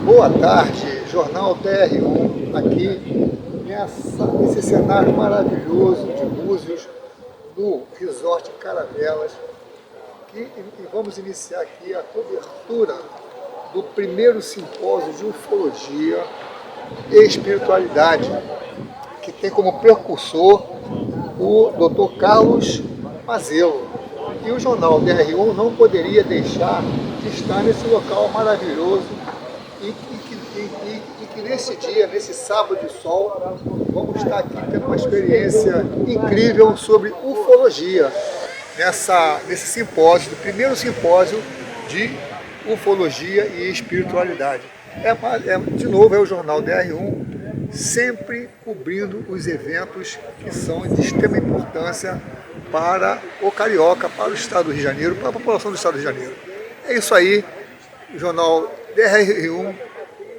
Boa tarde, Jornal DR1, aqui nesse cenário maravilhoso de Búzios, no Resort Caravelas, e vamos iniciar aqui a cobertura do primeiro simpósio de ufologia e espiritualidade, que tem como precursor o Dr. Carlos Mazzello. E o Jornal DR1 não poderia deixar de estar nesse local maravilhoso e que nesse dia, nesse sábado de sol, vamos estar aqui tendo uma experiência incrível sobre ufologia, nesse simpósio, do primeiro simpósio de ufologia e espiritualidade. De novo, é o Jornal DR1, sempre cobrindo os eventos que são de extrema importância para o carioca, para o estado do Rio de Janeiro, para a população do estado do Rio de Janeiro. É isso aí, o Jornal DR1,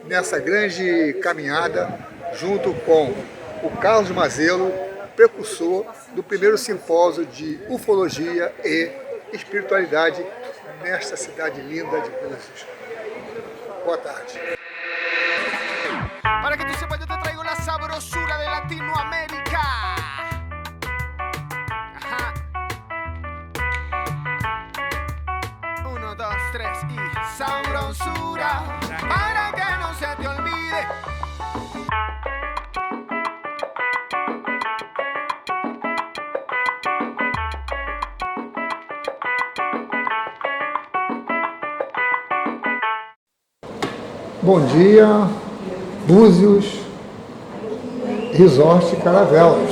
nessa grande caminhada, junto com o Carlos Mazzello, precursor do primeiro simpósio de ufologia e espiritualidade nesta cidade linda de Búzios. Boa tarde. Para que tú sepas, yo te traigo la sabrosura de Latinoamérica. Ajá. 1, 2, 3 y sabrosura, para que no se te olvide. Bom dia, Búzios, Resort Caravelas.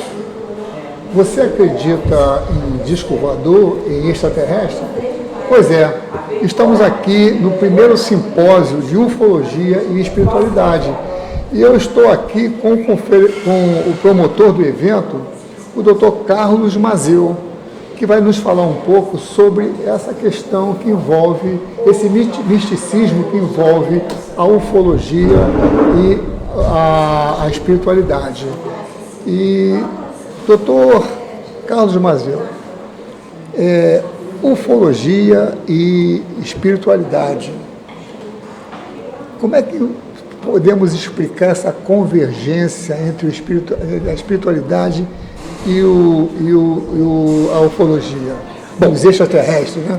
Você acredita em disco voador, em extraterrestre? Pois é, estamos aqui no primeiro simpósio de ufologia e espiritualidade. E eu estou aqui com o promotor do evento, o Dr. Carlos Mazzello, que vai nos falar um pouco sobre essa questão que envolve, esse misticismo que envolve a ufologia e a espiritualidade. E, doutor Carlos Mazzello, ufologia e espiritualidade, como é que podemos explicar essa convergência entre a espiritualidade e a ufologia? Bom, os extraterrestres, né?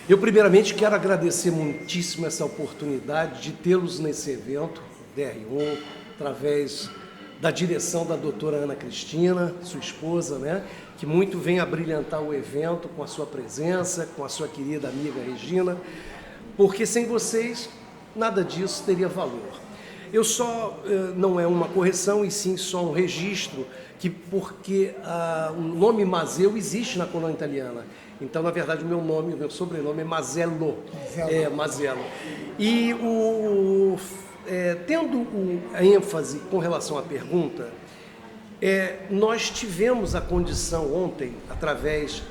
Eu primeiramente quero agradecer muitíssimo essa oportunidade de tê-los nesse evento, DR1, através da direção da doutora Ana Cristina, sua esposa, né? Que muito vem a brilhantar o evento com a sua presença, com a sua querida amiga Regina, porque sem vocês nada disso teria valor. Eu só, não é uma correção, e sim só um registro, porque o nome Mazzello existe na colônia italiana. Então, na verdade, o meu sobrenome é Mazzello. Mazzello. E tendo a ênfase com relação à pergunta, nós tivemos a condição ontem, através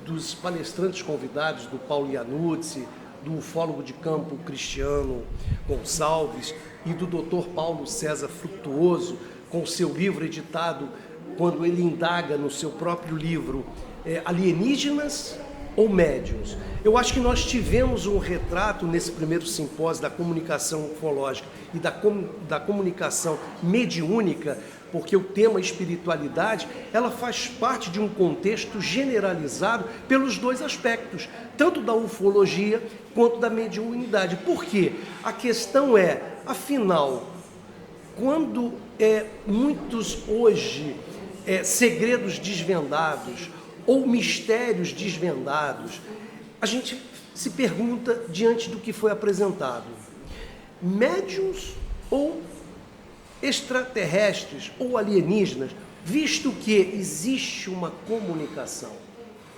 dos palestrantes convidados, do Paulo Iannuzzi, do ufólogo de campo Cristiano Gonçalves e do Dr. Paulo César Frutuoso, com seu livro editado, quando ele indaga no seu próprio livro, Alienígenas ou Médiuns. Eu acho que nós tivemos um retrato nesse primeiro simpósio da comunicação ufológica e da comunicação mediúnica, porque o tema espiritualidade, ela faz parte de um contexto generalizado pelos dois aspectos, tanto da ufologia quanto da mediunidade. Por quê? A questão é, afinal, quando muitos hoje segredos desvendados ou mistérios desvendados, a gente se pergunta diante do que foi apresentado: médiuns ou extraterrestres ou alienígenas, visto que existe uma comunicação.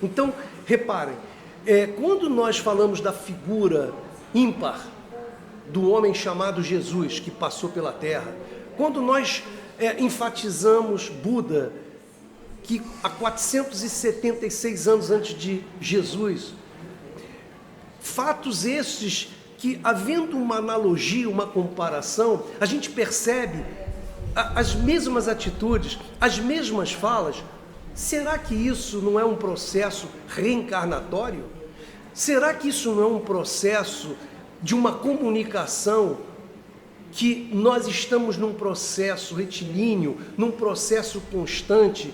Então, reparem, quando nós falamos da figura ímpar do homem chamado Jesus, que passou pela Terra, quando nós enfatizamos Buda, que há 476 anos antes de Jesus, fatos esses que, havendo uma analogia, uma comparação, a gente percebe as mesmas atitudes, as mesmas falas. Será que isso não é um processo reencarnatório? Será que isso não é um processo de uma comunicação que nós estamos num processo retilíneo, num processo constante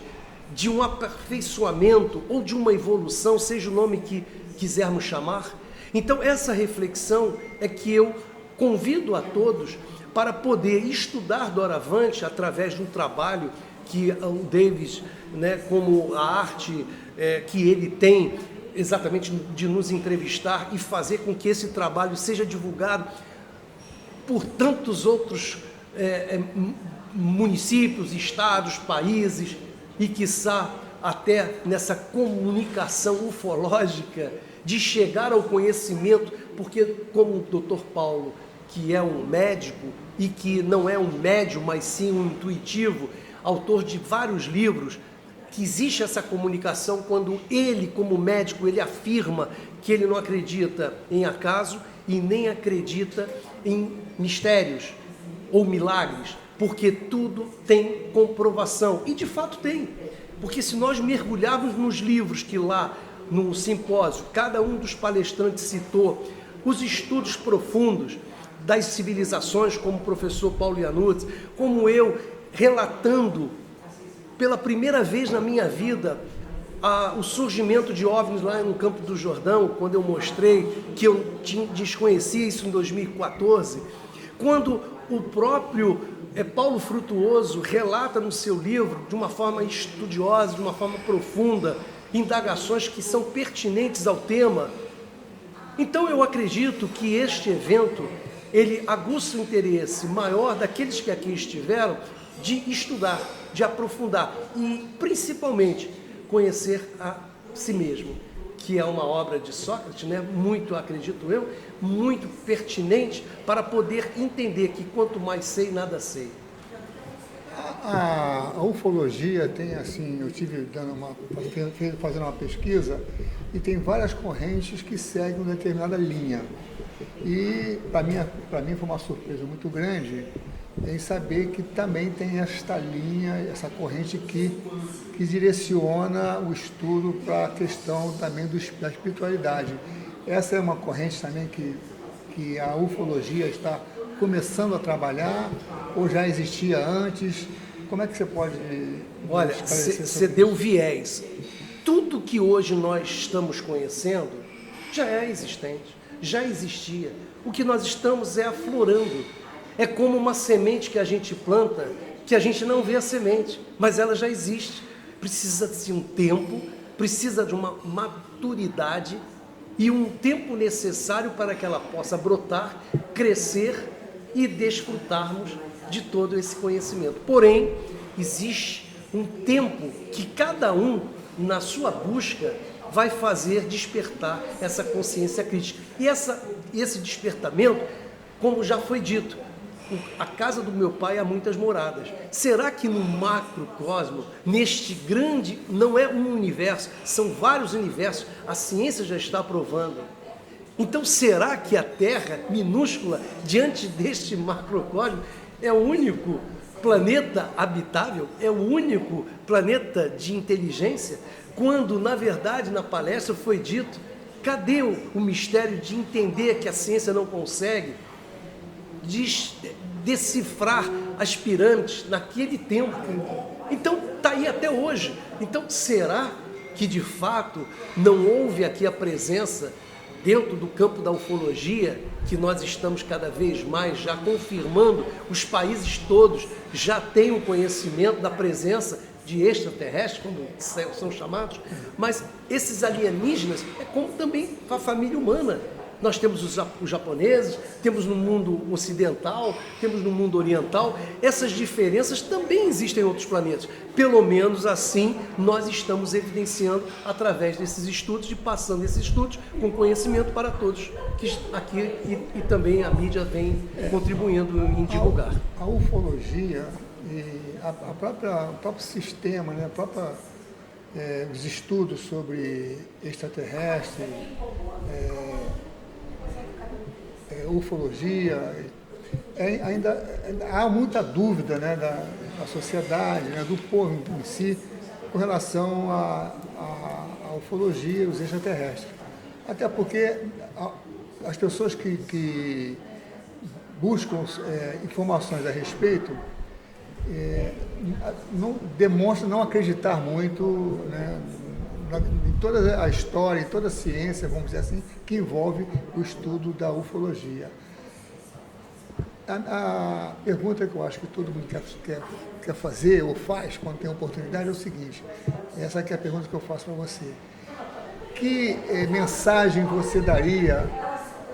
de um aperfeiçoamento ou de uma evolução, seja o nome que quisermos chamar. Então, essa reflexão é que eu convido a todos para poder estudar doravante através de um trabalho que o Davis, né, como a arte que ele tem exatamente de nos entrevistar e fazer com que esse trabalho seja divulgado por tantos outros municípios, estados, países e, quiçá, até nessa comunicação ufológica de chegar ao conhecimento, porque como o Dr. Paulo, que é um médico e que não é um médium, mas sim um intuitivo, autor de vários livros, que existe essa comunicação quando ele, como médico, ele afirma que ele não acredita em acaso e nem acredita em mistérios ou milagres, porque tudo tem comprovação. E de fato tem, porque se nós mergulharmos nos livros que lá no simpósio cada um dos palestrantes citou, os estudos profundos das civilizações, como o professor Paulo Iannuzzi, como eu, relatando pela primeira vez na minha vida o surgimento de OVNIs lá no Campo do Jordão, quando eu mostrei que eu desconhecia isso em 2014, quando o próprio Paulo Frutuoso relata no seu livro, de uma forma estudiosa, de uma forma profunda, indagações que são pertinentes ao tema. Então eu acredito que este evento, ele aguça o interesse maior daqueles que aqui estiveram de estudar, de aprofundar e principalmente conhecer a si mesmo, que é uma obra de Sócrates, né? Muito, acredito eu, muito pertinente para poder entender que quanto mais sei, nada sei. A ufologia tem assim, eu tive fazendo uma pesquisa e tem várias correntes que seguem uma determinada linha. E para mim foi uma surpresa muito grande em saber que também tem esta linha, essa corrente que direciona o estudo para a questão também da espiritualidade. Essa é uma corrente também que a ufologia está começando a trabalhar ou já existia antes? Como é que você pode Olha, você deu viés. Tudo que hoje nós estamos conhecendo já é existente, já existia. O que nós estamos aflorando. É como uma semente que a gente planta, que a gente não vê a semente, mas ela já existe. Precisa de um tempo, precisa de uma maturidade e um tempo necessário para que ela possa brotar, crescer e desfrutarmos de todo esse conhecimento. Porém, existe um tempo que cada um, na sua busca, vai fazer despertar essa consciência crítica. E esse despertamento, como já foi dito, a casa do meu pai há muitas moradas. Será que no macrocosmo, neste grande, não é um universo, são vários universos, a ciência já está provando. Então será que a Terra, minúscula, diante deste macrocosmo, é o único planeta habitável? É o único planeta de inteligência? Quando, na verdade, na palestra foi dito, cadê o mistério de entender que a ciência não consegue decifrar as pirâmides naquele tempo? Então está aí até hoje. Então será que de fato não houve aqui a presença dentro do campo da ufologia, que nós estamos cada vez mais já confirmando, os países todos já têm o conhecimento da presença de extraterrestres, como são chamados, mas esses alienígenas é como também a família humana. Nós temos os japoneses, temos no mundo ocidental, temos no mundo oriental. Essas diferenças também existem em outros planetas. Pelo menos assim nós estamos evidenciando através desses estudos e passando esses estudos com conhecimento para todos que aqui e também a mídia vem contribuindo em divulgar. A ufologia e o próprio sistema, né, os estudos sobre extraterrestres, ufologia, ainda há muita dúvida, né, da sociedade, né, do povo em si, com relação à ufologia e os extraterrestres. Até porque as pessoas que buscam informações a respeito, demonstram não acreditar muito, né, em toda a história, em toda a ciência, vamos dizer assim, que envolve o estudo da ufologia. A pergunta que eu acho que todo mundo quer fazer ou faz quando tem oportunidade é o seguinte, essa aqui é a pergunta que eu faço para você. Que mensagem você daria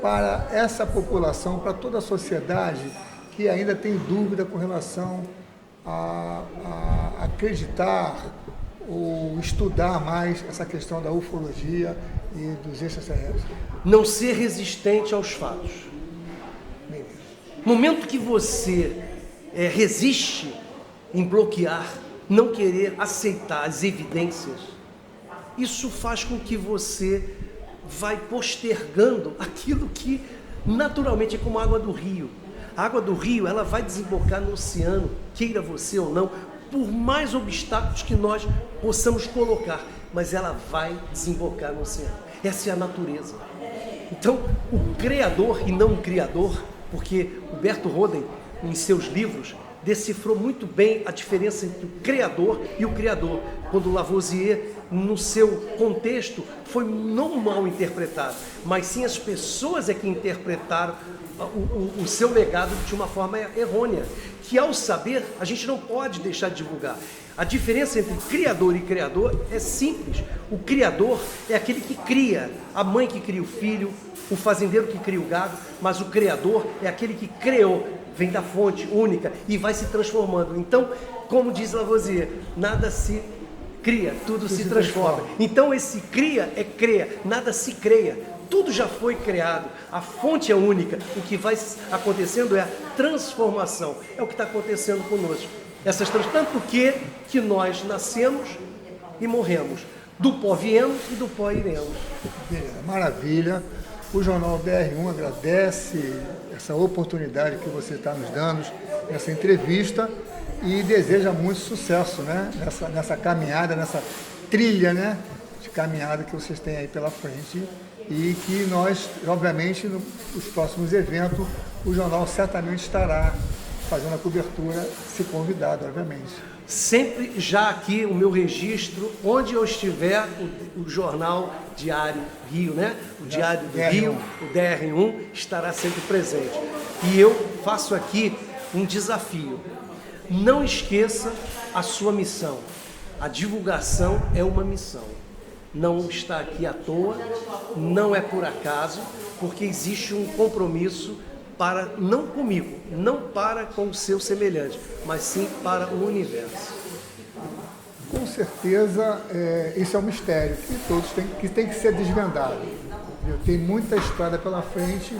para essa população, para toda a sociedade que ainda tem dúvida com relação a acreditar ou estudar mais essa questão da ufologia e dos extraterrestres? Não ser resistente aos fatos. No momento que você resiste em bloquear, não querer aceitar as evidências, isso faz com que você vai postergando aquilo que naturalmente é como a água do rio. A água do rio, ela vai desembocar no oceano, queira você ou não, por mais obstáculos que nós possamos colocar, mas ela vai desembocar no oceano. Essa é a natureza. Então, o Criador e não o Criador, porque Huberto Roden, em seus livros, decifrou muito bem a diferença entre o Criador e o Criador, quando Lavoisier, no seu contexto, foi não mal interpretado, mas sim as pessoas é que interpretaram o seu legado de uma forma errônea, que ao saber, a gente não pode deixar de divulgar. A diferença entre criador e criador é simples. O criador é aquele que cria, a mãe que cria o filho, o fazendeiro que cria o gado, mas o criador é aquele que criou, vem da fonte única e vai se transformando. Então, como diz Lavoisier, nada se cria, tudo se transforma. Então esse cria é creia, nada se creia. Tudo já foi criado, a fonte é única, o que vai acontecendo é a transformação, é o que está acontecendo conosco. Tanto que nós nascemos e morremos, do pó viemos e do pó iremos. Maravilha, o Jornal BR1 agradece essa oportunidade que você está nos dando, essa entrevista, e deseja muito sucesso, né? nessa caminhada, nessa trilha, né, de caminhada que vocês têm aí pela frente. E que nós, obviamente, nos próximos eventos, o jornal certamente estará fazendo a cobertura, se convidado, obviamente. Sempre já aqui o meu registro, onde eu estiver, o Jornal Diário Rio, né? O Diário do Rio, o DR1, estará sempre presente. E eu faço aqui um desafio. Não esqueça a sua missão. A divulgação é uma missão. Não está aqui à toa, não é por acaso, porque existe um compromisso para, não comigo, não para com o seu semelhante, mas sim para o universo. Com certeza, isso é um mistério que todos tem que ser desvendado. Tem muita estrada pela frente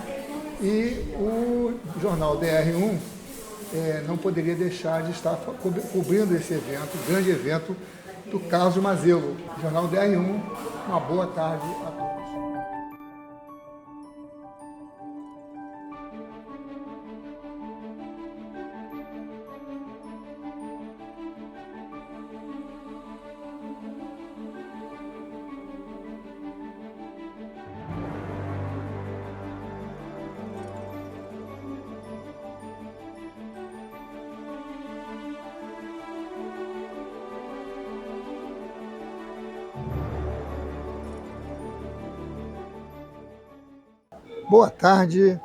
e o Jornal DR1 não poderia deixar de estar cobrindo esse evento, grande evento, do Carlos Mazzello. Jornal DR1, uma boa tarde a todos. Boa tarde,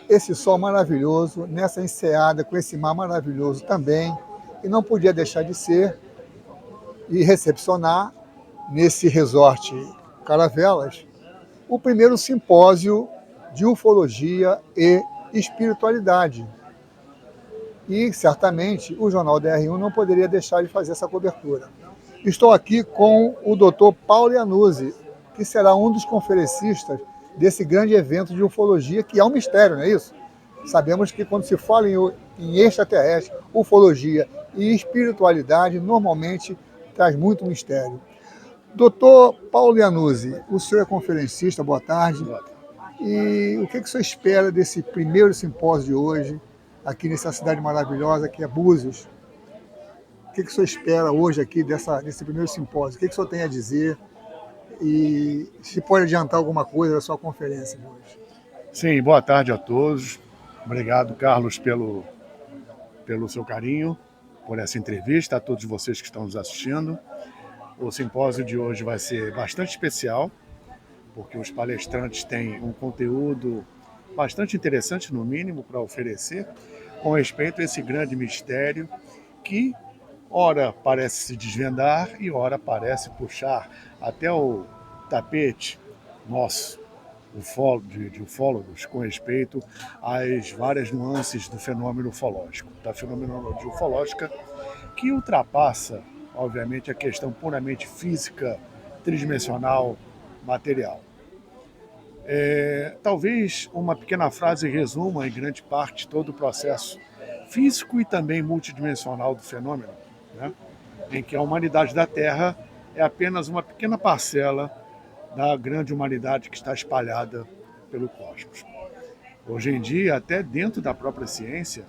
esse sol maravilhoso, nessa enseada com esse mar maravilhoso também, e não podia deixar de ser e recepcionar nesse resort Caravelas o primeiro simpósio de ufologia e espiritualidade. E certamente o Jornal DR1 não poderia deixar de fazer essa cobertura. Estou aqui com o Dr. Paulo Iannuzzi, que será um dos conferencistas desse grande evento de ufologia, que é um mistério, não é isso? Sabemos que quando se fala em extraterrestre, ufologia e espiritualidade, normalmente traz muito mistério. Doutor Paulo Iannuzzi, o senhor é conferencista, boa tarde. E o que o senhor espera desse primeiro simpósio de hoje, aqui nessa cidade maravilhosa que é Búzios? O que o senhor espera hoje aqui desse primeiro simpósio? O que o senhor tem a dizer? E se pode adiantar alguma coisa da sua conferência de hoje? Sim, boa tarde a todos. Obrigado, Carlos, pelo seu carinho, por essa entrevista, a todos vocês que estão nos assistindo. O simpósio de hoje vai ser bastante especial, porque os palestrantes têm um conteúdo bastante interessante, no mínimo, para oferecer, com respeito a esse grande mistério que, ora parece se desvendar e ora parece puxar até o tapete nosso, de ufólogos, com respeito às várias nuances do fenômeno ufológico, da fenomenologia ufológica, que ultrapassa, obviamente, a questão puramente física, tridimensional, material. Talvez uma pequena frase resuma, em grande parte, todo o processo físico e também multidimensional do fenômeno, né? Em que a humanidade da Terra é apenas uma pequena parcela da grande humanidade que está espalhada pelo cosmos. Hoje em dia, até dentro da própria ciência,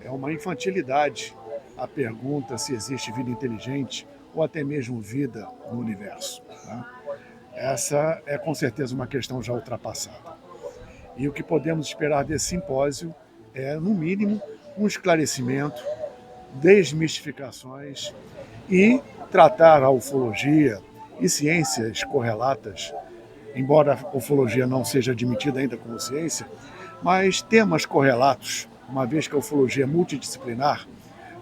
é uma infantilidade a pergunta se existe vida inteligente ou até mesmo vida no universo, né? Essa é com certeza uma questão já ultrapassada. E o que podemos esperar desse simpósio é, no mínimo, um esclarecimento, desmistificações e tratar a ufologia e ciências correlatas, embora a ufologia não seja admitida ainda como ciência, mas temas correlatos, uma vez que a ufologia é multidisciplinar,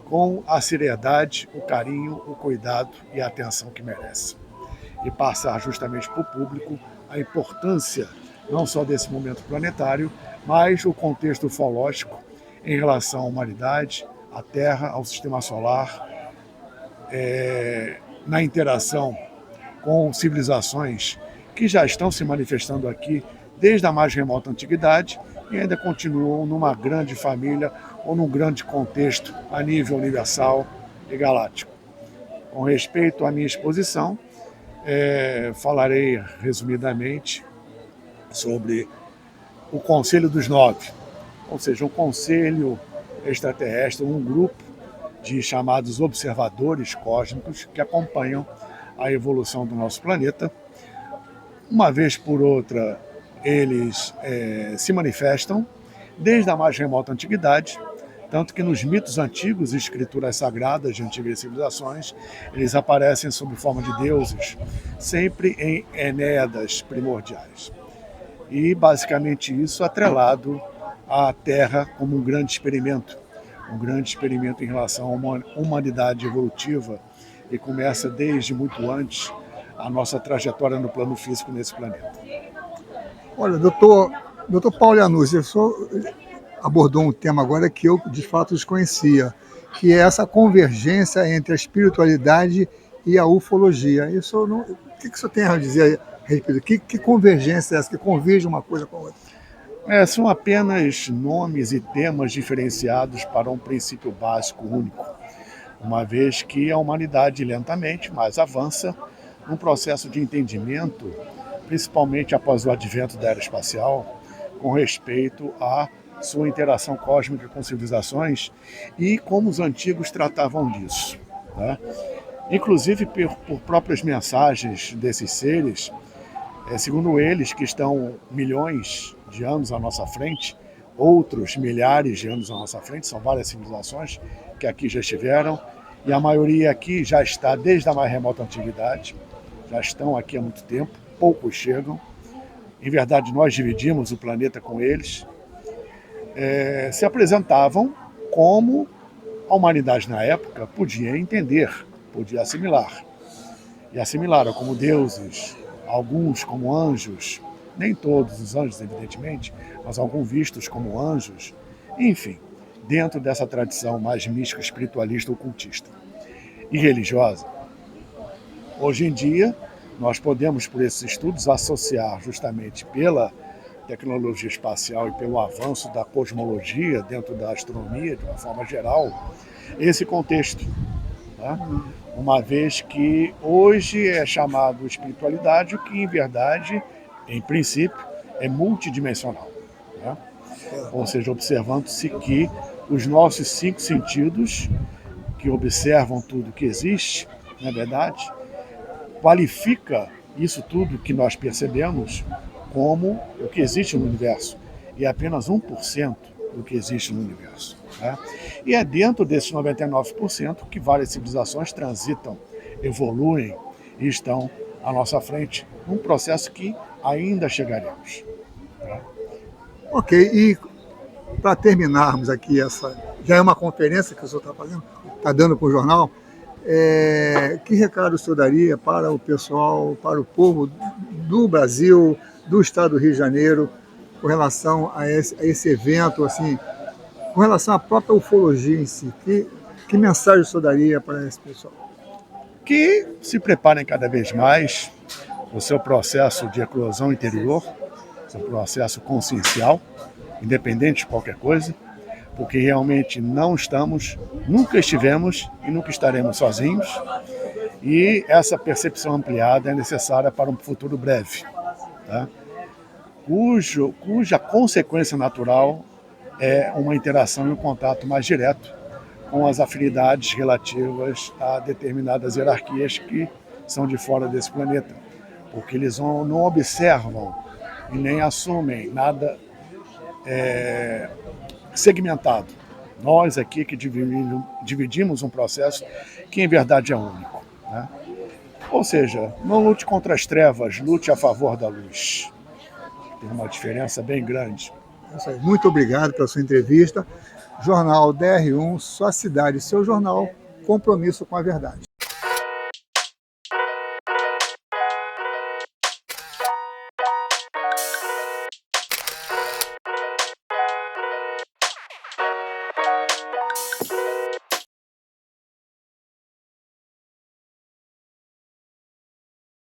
com a seriedade, o carinho, o cuidado e a atenção que merece. E passar justamente para o público a importância não só desse momento planetário, mas o contexto ufológico em relação à humanidade, à Terra, ao Sistema Solar, na interação com civilizações que já estão se manifestando aqui desde a mais remota antiguidade e ainda continuam numa grande família ou num grande contexto a nível universal e galáctico. Com respeito à minha exposição, falarei resumidamente sobre o Conselho dos Nove, ou seja, um conselho extraterrestre, um grupo de chamados observadores cósmicos que acompanham a evolução do nosso planeta. Uma vez por outra, eles se manifestam desde a mais remota antiguidade, tanto que nos mitos antigos e escrituras sagradas de antigas civilizações, eles aparecem sob forma de deuses, sempre em Enéadas primordiais. E basicamente isso atrelado à Terra como um grande experimento em relação a uma humanidade evolutiva e começa desde muito antes a nossa trajetória no plano físico nesse planeta. Olha, doutor Paulo Iannuzzi, o senhor abordou um tema agora que eu de fato desconhecia, que é essa convergência entre a espiritualidade e a ufologia. O que o senhor tem a dizer a respeito? Que convergência é essa, que converge uma coisa com a outra? São apenas nomes e temas diferenciados para um princípio básico único, uma vez que a humanidade lentamente, mas avança num processo de entendimento, principalmente após o advento da era espacial, com respeito à sua interação cósmica com civilizações e como os antigos tratavam disso, né? Inclusive por próprias mensagens desses seres, segundo eles, que estão milhões de anos à nossa frente, outros milhares de anos à nossa frente, são várias civilizações que aqui já estiveram, e a maioria aqui já está desde a mais remota antiguidade, já estão aqui há muito tempo, poucos chegam. Em verdade, nós dividimos o planeta com eles. Se apresentavam como a humanidade na época podia entender, podia assimilar. E assimilaram como deuses, alguns como anjos, nem todos os anjos, evidentemente, mas alguns vistos como anjos, enfim, dentro dessa tradição mais mística, espiritualista, ocultista e religiosa. Hoje em dia, nós podemos, por esses estudos, associar justamente pela tecnologia espacial e pelo avanço da cosmologia dentro da astronomia, de uma forma geral, esse contexto, né? Uma vez que hoje é chamado espiritualidade, o que em verdade, em princípio, é multidimensional, né? Ou seja, observando-se que os nossos 5 sentidos, que observam tudo que existe, na verdade, qualifica isso tudo que nós percebemos como o que existe no universo. E apenas 1% do que existe no universo. Né? E é dentro desses 99% que várias civilizações transitam, evoluem e estão à nossa frente, num processo que ainda chegaremos. Tá? Ok, e para terminarmos aqui, já é uma conferência que o senhor está fazendo, está dando para o jornal, que recado o senhor daria para o pessoal, para o povo do Brasil, do estado do Rio de Janeiro, com relação a esse evento, assim, com relação à própria ufologia em si? Que mensagem o senhor daria para esse pessoal? Que se preparem cada vez mais o seu processo de eclosão interior, seu processo consciencial, independente de qualquer coisa, porque realmente não estamos, nunca estivemos e nunca estaremos sozinhos, e essa percepção ampliada é necessária para um futuro breve, tá? Cuja consequência natural é uma interação e um contato mais direto com as afinidades relativas a determinadas hierarquias que são de fora desse planeta, porque eles não observam e nem assumem nada segmentado. Nós aqui que dividimos um processo que em verdade é único. Né? Ou seja, não lute contra as trevas, lute a favor da luz. Tem uma diferença bem grande. Muito obrigado pela sua entrevista. Jornal DR1, sua cidade, seu jornal, compromisso com a verdade.